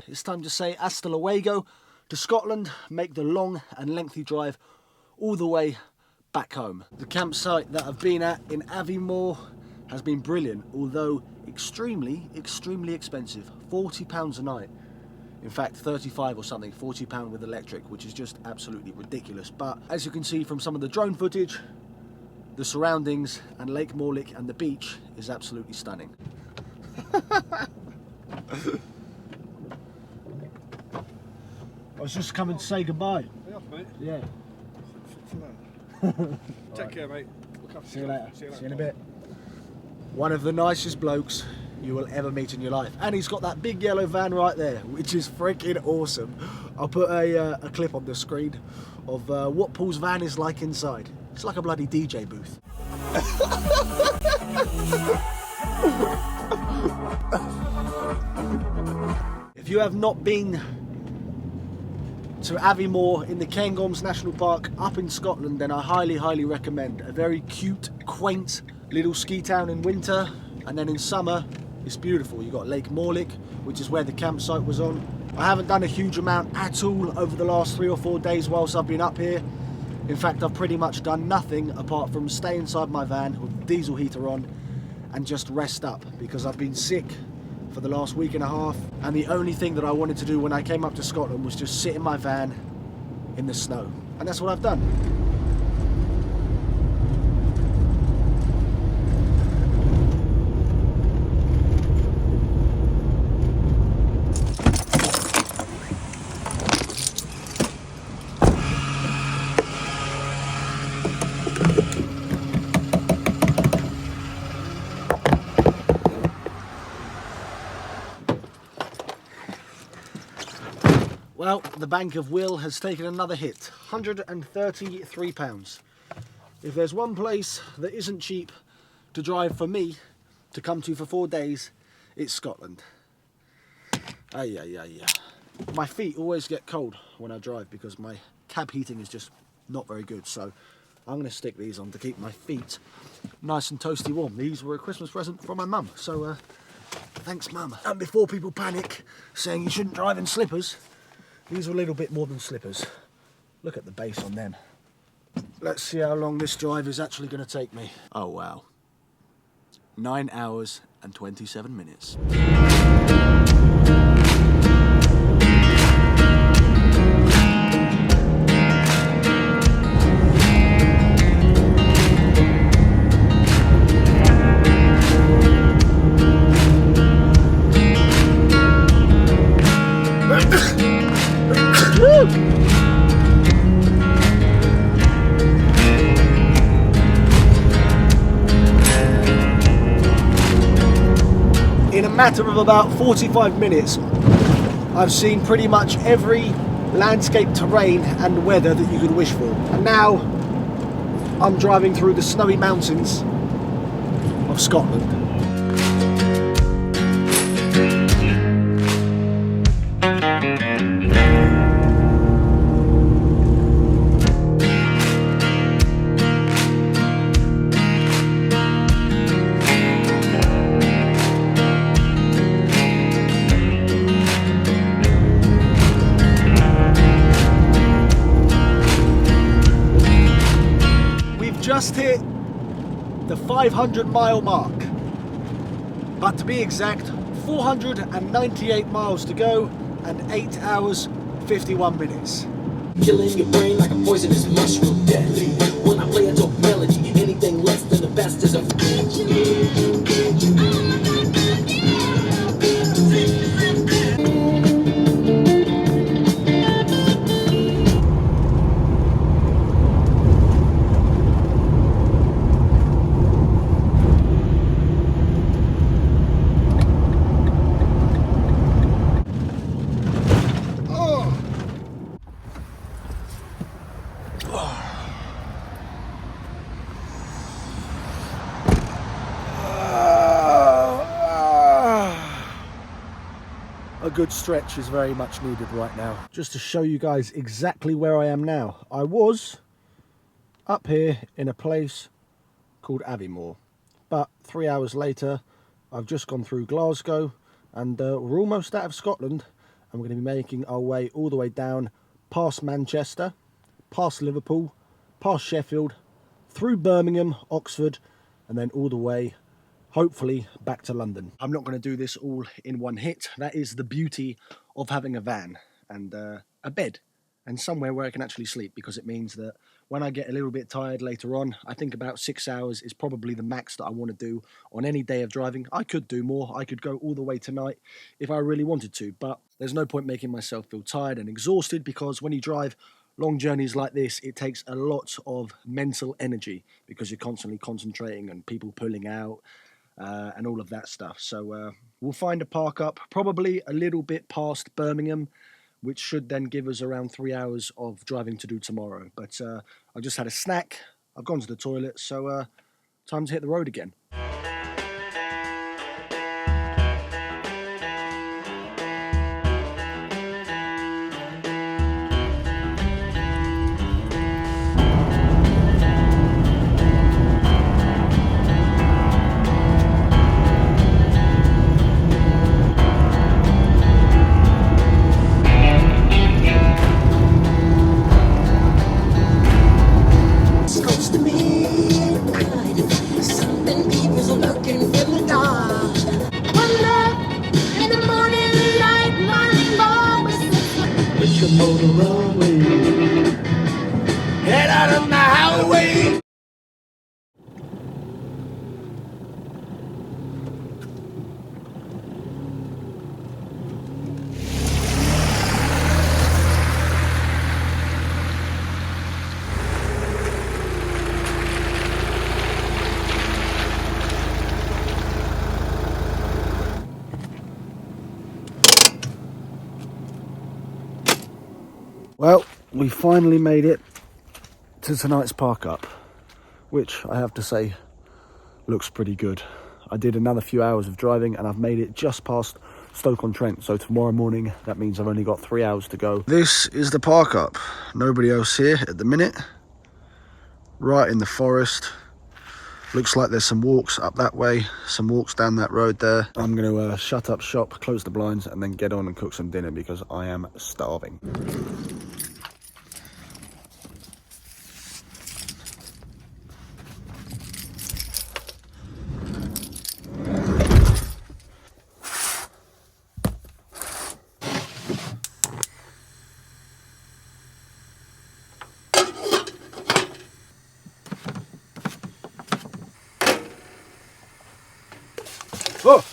It's time to say hasta luego to Scotland, make the long and lengthy drive all the way back home. The campsite that I've been at in Aviemore has been brilliant, although extremely expensive. £40 a night. In fact, 35 or something, £40 with electric, which is just absolutely ridiculous. But as you can see from some of the drone footage, the surroundings and Lake Morlick and the beach is absolutely stunning. I was just coming to say goodbye. Hey off, mate. Yeah. Take care, mate. See you later. See you in a bit. One of the nicest blokes you will ever meet in your life. And he's got that big yellow van right there, which is freaking awesome. I'll put a clip on the screen of what Paul's van is like inside. It's like a bloody DJ booth. If you have not been to Aviemore in the Cairngorms National Park up in Scotland, then I highly recommend. A very cute, quaint little ski town in winter, and then in summer it's beautiful. You've got Lake Morlick, which is where the campsite was on. I haven't done a huge amount at all over the last 3 or 4 days whilst I've been up here. In fact, I've pretty much done nothing apart from stay inside my van with the diesel heater on and just rest up, because I've been sick for the last week and a half, and the only thing that I wanted to do when I came up to Scotland was just sit in my van in the snow, and that's what I've done. Well, the Bank of Will has taken another hit, £133. If there's one place that isn't cheap to drive for me to come to for 4 days, it's Scotland. My feet always get cold when I drive because my cab heating is just not very good, so I'm going to stick these on to keep my feet nice and toasty warm. These were a Christmas present from my mum, so thanks mum. And before people panic saying you shouldn't drive in slippers, these are a little bit more than slippers. Look at the base on them. Let's see how long this drive is actually going to take me. Oh wow. 9 hours and 27 minutes. matter of about 45 minutes, I've seen pretty much every landscape, terrain and weather that you could wish for. And now I'm driving through the snowy mountains of Scotland. Just hit the 500-mile mark, but to be exact, 498 miles to go and 8 hours 51 minutes. Killing your brain like a poisonous mushroom, deadly. When I play a dope melody, anything less than the best is a A good stretch is very much needed right now. Just to show you guys exactly where I am now. I was up here in a place called Aviemore, but 3 hours later I've just gone through Glasgow and we're almost out of Scotland, and we're going to be making our way all the way down past Manchester, past Liverpool, past Sheffield, through Birmingham, Oxford, and then all the way hopefully back to London. I'm not going to do this all in one hit. That is the beauty of having a van and a bed and somewhere where I can actually sleep, because it means that when I get a little bit tired later on, I think about 6 hours is probably the max that I want to do on any day of driving. I could do more. I could go all the way tonight if I really wanted to, but there's no point making myself feel tired and exhausted, because when you drive long journeys like this, it takes a lot of mental energy because you're constantly concentrating and people pulling out and all of that stuff. So we'll find a park up, probably a little bit past Birmingham, which should then give us around 3 hours of driving to do tomorrow. But I just had a snack, I've gone to the toilet, so time to hit the road again. Head out of my highway. Well, we finally made it to tonight's park up, which I have to say looks pretty good. I did another few hours of driving and I've made it just past Stoke-on-Trent, so tomorrow morning that means I've only got 3 hours to go. This is the park up. Nobody else here at the minute. Right in the forest. Looks like there's some walks up that way, some walks down that road there. I'm going to shut up shop, close the blinds, and then get on and cook some dinner because I am starving. Oh!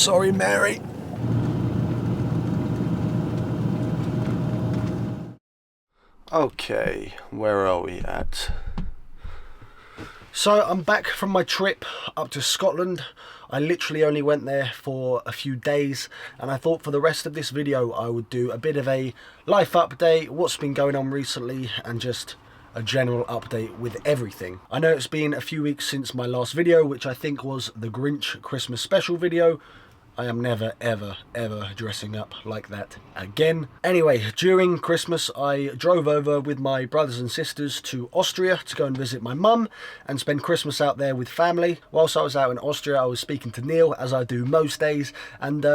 Sorry, Mary. Okay, where are we at? So I'm back from my trip up to Scotland. I literally only went there for a few days, and I thought for the rest of this video I would do a bit of a life update, what's been going on recently, and just a general update with everything. I know it's been a few weeks since my last video, which I think was the Grinch Christmas special video. I am never, ever, ever dressing up like that again. Anyway, during Christmas, I drove over with my brothers and sisters to Austria to go and visit my mum and spend Christmas out there with family. Whilst I was out in Austria, I was speaking to Neil, as I do most days, and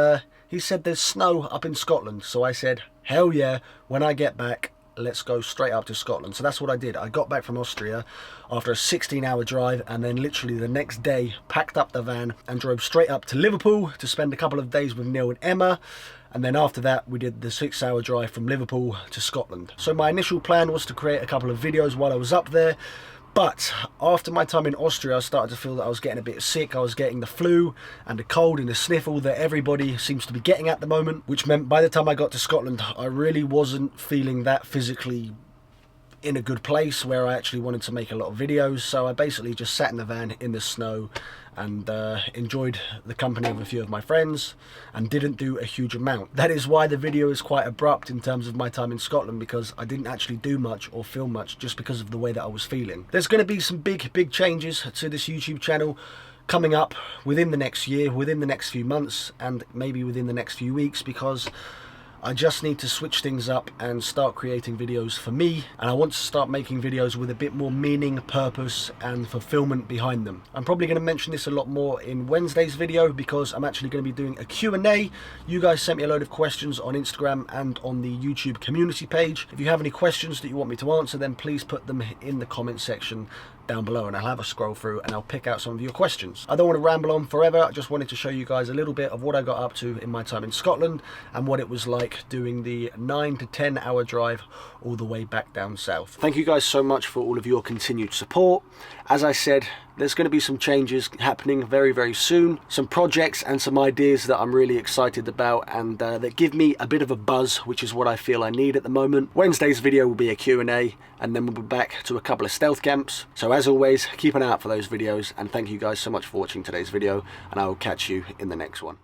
he said there's snow up in Scotland. So I said, hell yeah, when I get back, let's go straight up to Scotland. So that's what I did. I got back from Austria after a 16-hour drive, and then literally the next day packed up the van and drove straight up to Liverpool to spend a couple of days with Neil and Emma. And then after that we did the 6-hour drive from Liverpool to Scotland. So my initial plan was to create a couple of videos while I was up there, but after my time in Austria, I started to feel that I was getting a bit sick. I was getting the flu and a cold and a sniffle that everybody seems to be getting at the moment, which meant by the time I got to Scotland, I really wasn't feeling that physically in a good place where I actually wanted to make a lot of videos. So I basically just sat in the van in the snow and enjoyed the company of a few of my friends and didn't do a huge amount. That is why the video is quite abrupt in terms of my time in Scotland, because I didn't actually do much or film much just because of the way that I was feeling. There's going to be some big changes to this YouTube channel coming up within the next year, within the next few months, and maybe within the next few weeks, because I just need to switch things up and start creating videos for me, and I want to start making videos with a bit more meaning, purpose and fulfillment behind them. I'm probably going to mention this a lot more in Wednesday's video, because I'm actually going to be doing a Q&A. You guys sent me a load of questions on Instagram and on the YouTube community page. If you have any questions that you want me to answer, then please put them in the comment section down below, and I'll have a scroll through and I'll pick out some of your questions. I don't want to ramble on forever. I just wanted to show you guys a little bit of what I got up to in my time in Scotland and what it was like doing the 9 to 10 hour drive all the way back down south. Thank you guys so much for all of your continued support. As I said, there's going to be some changes happening very soon, some projects and some ideas that I'm really excited about and that give me a bit of a buzz, which is what I feel I need at the moment. Wednesday's video will be a Q&A, and then we'll be back to a couple of stealth camps. So as always, keep an eye out for those videos, and thank you guys so much for watching today's video, and I will catch you in the next one.